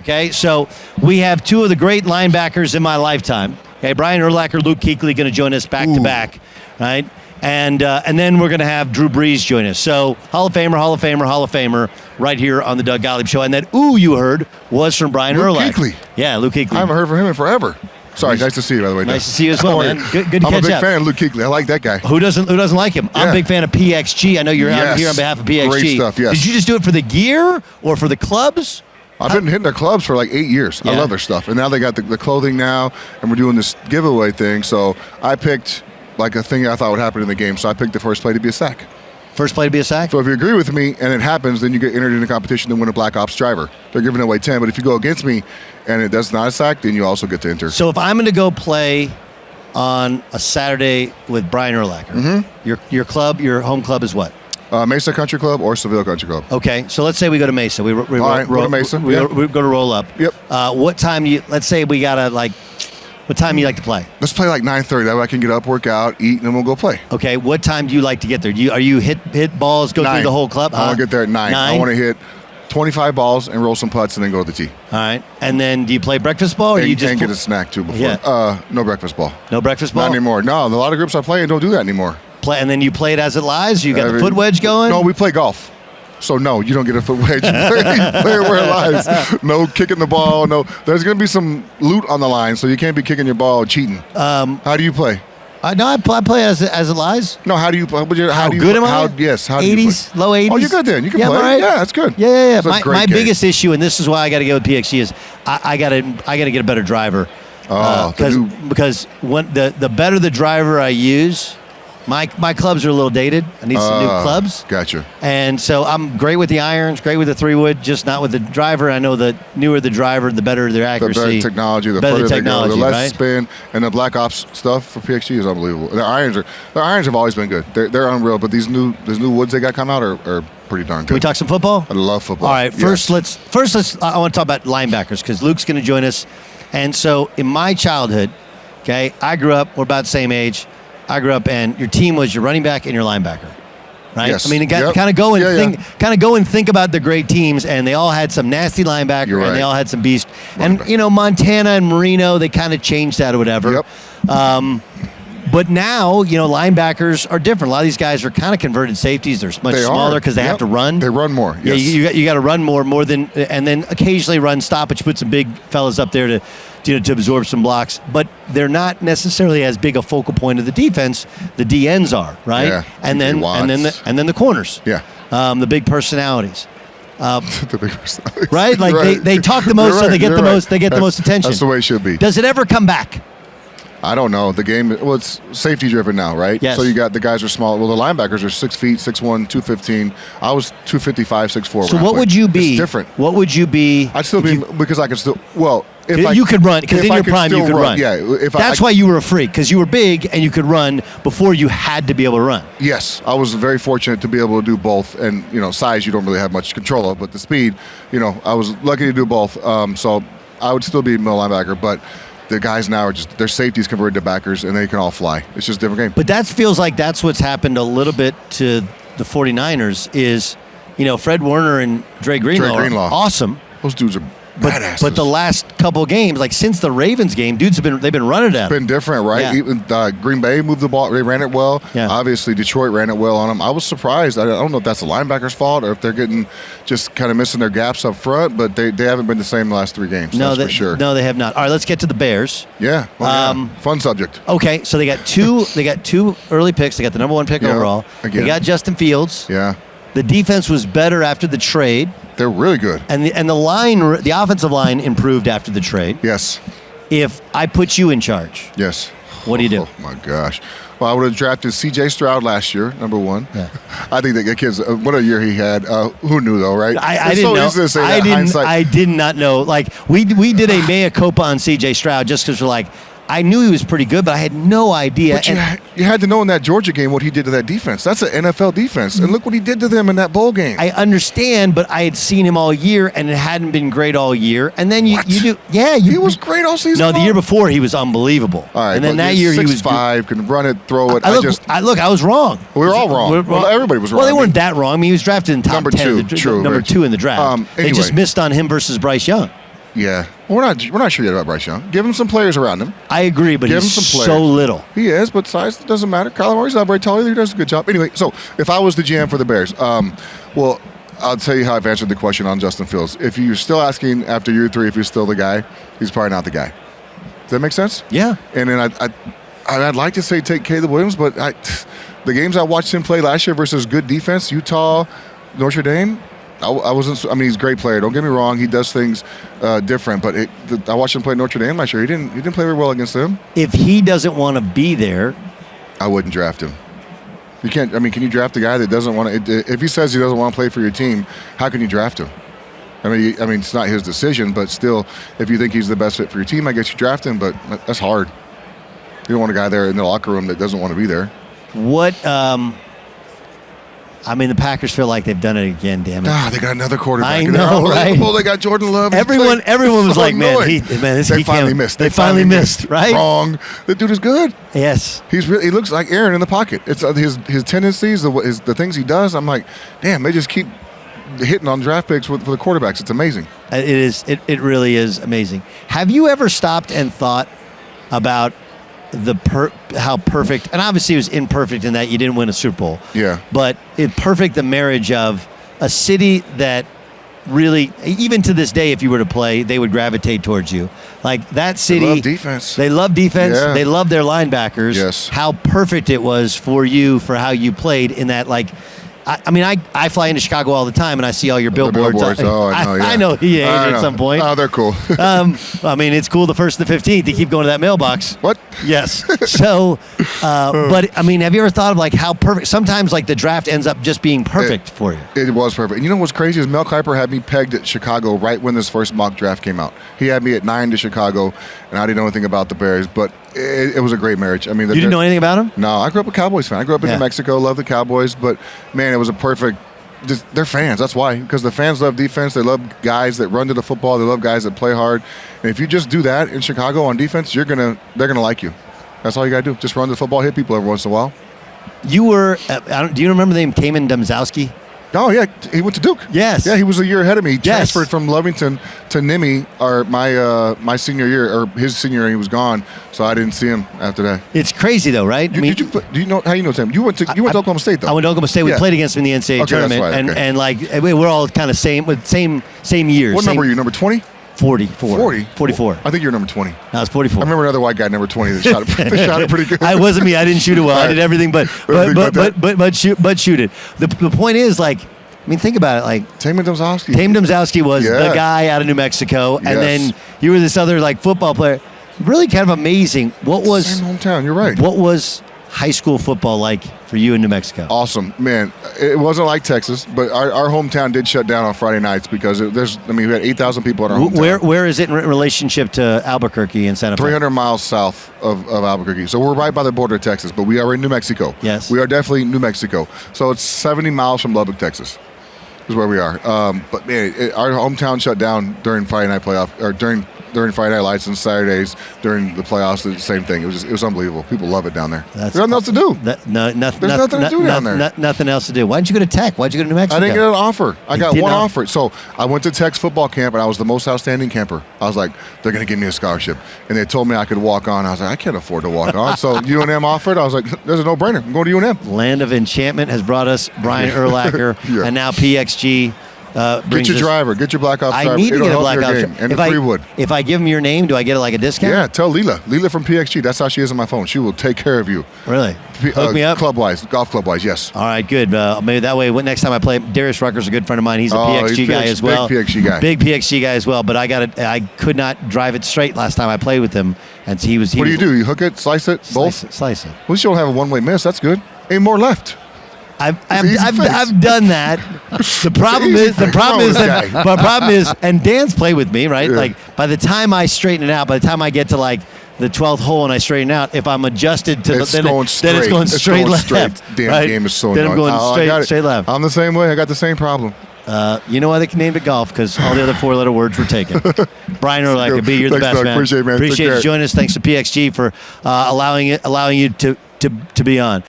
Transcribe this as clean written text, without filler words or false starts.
Okay, so we have two of the great linebackers in my lifetime. Okay, Brian Urlacher, Luke Kuechly going to join us back to back, right? And then we're going to have Drew Brees join us. So Hall of Famer, right here on the Doug Gottlieb Show. And that you heard was from Brian Urlacher. Kuechly. Yeah, Luke Kuechly. I haven't heard from him in forever. Sorry, nice to see you, by the way. Nice to see you as well, man. Good to catch up. I'm a big fan of Luke Kuechly. I like that guy. Who doesn't like him? I'm a big fan of PXG. I know you're out here on behalf of PXG. Great stuff, yes. Did you just do it for the gear or for the clubs? I've been hitting their clubs for like 8 years. I love their stuff. And now they got the clothing now, and we're doing this giveaway thing. So I picked like a thing I thought would happen in the game. So I picked the first play to be a sack. First play to be a sack? So if you agree with me and it happens, then you get entered in a competition to win a Black Ops driver. They're giving away 10, but if you go against me and it does not a sack, then you also get to enter. So if I'm going to go play on a Saturday with Brian Urlacher, your club, your home club is what? Mesa Country Club or Seville Country Club. Okay, so let's say we go to Mesa. We go to Mesa. We go to roll up. Yep. What time let's say we got to what time do you like to play? Let's play like 9:30. That way I can get up, work out, eat, and then we'll go play. Okay, what time do you like to get there? Are you hit balls, go 9. through the whole club? I want to get there at 9. I want to hit 25 balls and roll some putts and then go to the tee. All right. And then do you play breakfast ball or and, you just get a snack too before? Yeah. No breakfast ball. No breakfast ball? Not anymore. No, a lot of groups I play don't do that anymore. And then you play it as it lies? You got the foot wedge going? No, we play golf. So, no, you don't get a foot wedge. You play it where it lies. No kicking the ball. No, there's going to be some loot on the line, so you can't be kicking your ball cheating. How do you play? No, I play as it lies. No, how do you play? How good am I? Yes, how do 80s, you play? low 80s. Oh, you're good then. You can play. Right? Yeah, that's good. Yeah. That's My biggest issue, and this is why I got to go with PXG, is I got to get a better driver. Because when the better the driver I use, my clubs are a little dated. I need some new clubs. Gotcha. And so I'm great with the irons, great with the 3-wood, just not with the driver. I know the newer the driver, the better their accuracy. The better technology, the further they go, the less spin, and the Black Ops stuff for PXG is unbelievable. And their irons have always been good. They're unreal, but these new woods they got come out are pretty darn good. Can we talk some football? I love football. All right, first let's I want to talk about linebackers because Luke's going to join us. And so in my childhood, okay, we're about the same age. I grew up, and your team was your running back and your linebacker, right? Yes. I mean, kind of go and think about the great teams, and they all had some nasty linebacker, and they all had some beast. And Montana and Marino, they kind of changed that or whatever. Yep. But now, linebackers are different. A lot of these guys are kind of converted safeties. They're much smaller because they have to run. They run more. Yes. Yeah, you got to run more than, and then occasionally run stop, which puts some big fellas up there to absorb some blocks. But they're not necessarily as big a focal point of the defense. The DNs are, right? Yeah. And then the corners. Yeah. The big personalities. The big personalities. Right? Like they talk the most, so they get the most. They get the most attention. That's the way it should be. Does it ever come back? I don't know. The game, it's safety driven now, right? Yes. So you got the guys are small. Well, the linebackers are 6 feet, 6'1", 215. I was 255, 6'4". So what would you be? It's different. What would you be? I'd still be because I could still. Well, you could run because in your prime you could run. Yeah. That's why you were a freak because you were big and you could run before you had to be able to run. Yes, I was very fortunate to be able to do both. And size you don't really have much control of, but the speed, I was lucky to do both. So I would still be middle linebacker, but. The guys now are just, their safety's converted to backers, and they can all fly. It's just a different game. But that feels like that's what's happened a little bit to the 49ers is, Fred Warner and Dre Greenlaw are awesome. Those dudes are badasses. But the last couple of games, like since the Ravens game, they've been running at it. It's been different, right? Yeah. Even Green Bay moved the ball. They ran it well. Yeah. Obviously, Detroit ran it well on them. I was surprised. I don't know if that's the linebacker's fault or if they're getting just kind of missing their gaps up front, but they haven't been the same the last 3 games. That's for sure. No, they have not. All right, let's get to the Bears. Yeah. Fun subject. Okay, so they got two early picks. They got the number 1 pick overall. Again. They got Justin Fields. Yeah. The defense was better after the trade. They're really good. And the offensive line improved after the trade. Yes. If I put you in charge, yes. What do you do? Oh my gosh. Well, I would have drafted C.J. Stroud last year, number 1. Yeah. I think that kid's what a year he had. Who knew though, right? I didn't know. Easy to say I did not know. Like we did a mea culpa on C.J. Stroud just because we're like. I knew he was pretty good, but I had no idea. But you had to know in that Georgia game what he did to that defense. That's an NFL defense. And look what he did to them in that bowl game. I understand, but I had seen him all year, and it hadn't been great all year. And then you do. Yeah. He was great all season No, the year before, he was unbelievable. All right. And then that year, he was 6'5", can run it, throw it. I was wrong. We were all wrong. Well, everybody was wrong. Well, they weren't that wrong. I mean, he was drafted in top 10. Number 2 in the draft. They just missed on him versus Bryce Young. Yeah, we're not sure yet about Bryce Young. Give him some players around him. I agree, but Give he's him some so players. little. He is, but size doesn't matter. Kyler Murray's not very tall either. He does a good job. Anyway, so if I was the GM for the Bears, well, I'll tell you how I've answered the question on Justin Fields. If you're still asking after year 3 if he's still the guy, he's probably not the guy. Does that make sense? Yeah. And then I'd like to say take Caleb Williams, but the games I watched him play last year versus good defense, Utah, Notre Dame, I wasn't. I mean, he's a great player. Don't get me wrong. He does things different. But I watched him play Notre Dame last year. He didn't play very well against them. If he doesn't want to be there, I wouldn't draft him. You can't. I mean, can you draft a guy that doesn't want to? If he says he doesn't want to play for your team, how can you draft him? I mean, it's not his decision, but still, if you think he's the best fit for your team, I guess you draft him. But that's hard. You don't want a guy there in the locker room that doesn't want to be there. what? I mean, the Packers feel like they've done it again. Damn it! They got another quarterback. I know, right? Well, they got Jordan Love. Everyone was so like, annoying. They finally missed. They finally missed, right? Wrong. The dude is good. Yes. He looks like Aaron in the pocket. It's his tendencies, the things he does. I'm like, damn, they just keep hitting on draft picks for the quarterbacks. It's amazing. It is. It really is amazing. Have you ever stopped and thought about how perfect, and obviously it was imperfect in that you didn't win a Super Bowl. Yeah. But perfect the marriage of a city that really, even to this day, if you were to play, they would gravitate towards you. Like that city. They love defense. They love defense. Yeah. They love their linebackers. Yes. How perfect it was for you, for how you played in that, like, I fly into Chicago all the time, and I see all your billboards. Oh, I know. Yeah. I know he ate at some point. Oh, they're cool. I mean, it's cool the 1st and the 15th. You keep going to that mailbox. What? Yes. So, but I mean, have you ever thought of like how perfect? Sometimes like the draft ends up just being perfect for you. It was perfect. And you know what's crazy is Mel Kiper had me pegged at Chicago right when this first mock draft came out. He had me at 9 to Chicago, and I didn't know anything about the Bears, but it was a great marriage. I mean, you didn't know anything about him? No, I grew up a Cowboys fan. I grew up in New Mexico, love the Cowboys, but man, it was a perfect. They're fans. That's why, because the fans love defense. They love guys that run to the football. They love guys that play hard. And if you just do that in Chicago on defense, they're gonna like you. That's all you gotta do. Just run to the football, hit people every once in a while. You were. Do you remember the name Taman Domzowski? Oh yeah, he went to Duke. Yes. Yeah, he was a year ahead of me. He transferred from Lovington to Nittany, or my senior year, or his senior year. He was gone, so I didn't see him after that. It's crazy though, right? Do you know how you know Tim? You went to Oklahoma State though. I went to Oklahoma State. We played against him in the NCAA tournament, that's right. and like we're all kind of same years. What number are you? Number 20? 44. 44. I think you're number 20. No, I was 44. I remember another white guy, number 20, that shot it pretty good. I wasn't me. I didn't shoot it well. I did everything but shoot it. The point is, like, I mean, think about it. Like Taman Domzowski. Taman Domzowski was the guy out of New Mexico, and then you were this other like football player. Really kind of amazing. Same hometown. You're right. What was high school football like for you in New Mexico? Awesome, man. It wasn't like Texas, but our hometown did shut down on Friday nights because we had 8,000 people in our hometown. Where is it in relationship to Albuquerque and Santa Fe? 300 miles south of Albuquerque. So we're right by the border of Texas, but we are in New Mexico. Yes. We are definitely New Mexico. So it's 70 miles from Lubbock, Texas is where we are. But man, our hometown shut down during Friday night playoff, or during Friday Night Lights and Saturdays during the playoffs. The same thing. It was unbelievable. People love it down there. There's nothing else to do. There's nothing to do down there. Nothing else to do. Why didn't you go to Tech? Why'd you go to New Mexico? I didn't get an offer. I got one offer. So I went to Tech's football camp, and I was the most outstanding camper. I was like, they're going to give me a scholarship. And they told me I could walk on. I was like, I can't afford to walk on. So UNM offered. I was like, there's a no-brainer. I'm going to UNM. Land of Enchantment has brought us Brian Urlacher, and now PXG. Get your driver. Get your Black Ops driver. I need to get a Black Ops driver. And the free wood. If I give him your name, do I get like a discount? Yeah, tell Leela. Leela from PXG. That's how she is on my phone. She will take care of you. Really? Hook me up? Golf club-wise, yes. All right, good. Maybe that way, next time I play, Darius Rucker's a good friend of mine. He's a PXG guy as well. Big PXG guy. Big PXG guy as well, but I could not drive it straight last time I played with him. And he was. What do you do? You hook it, slice it, both? Slice it. At least you don't have a one-way miss. That's good. Ain't more left. I've done that. The problem is, and Dan's played with me, right? Yeah. Like by the time I straighten it out, by the time I get to like the 12th hole and I straighten out, if I'm adjusted to then it's going straight left. Damn right? game is so then annoying. I'm going straight left. I'm the same way. I got the same problem. You know why they named it golf? Because all the other four-letter words were taken. Brian Urlacher, you're the best, Doug. man. Appreciate it, man. Appreciate you joining us. Thanks to PXG for allowing you to be on.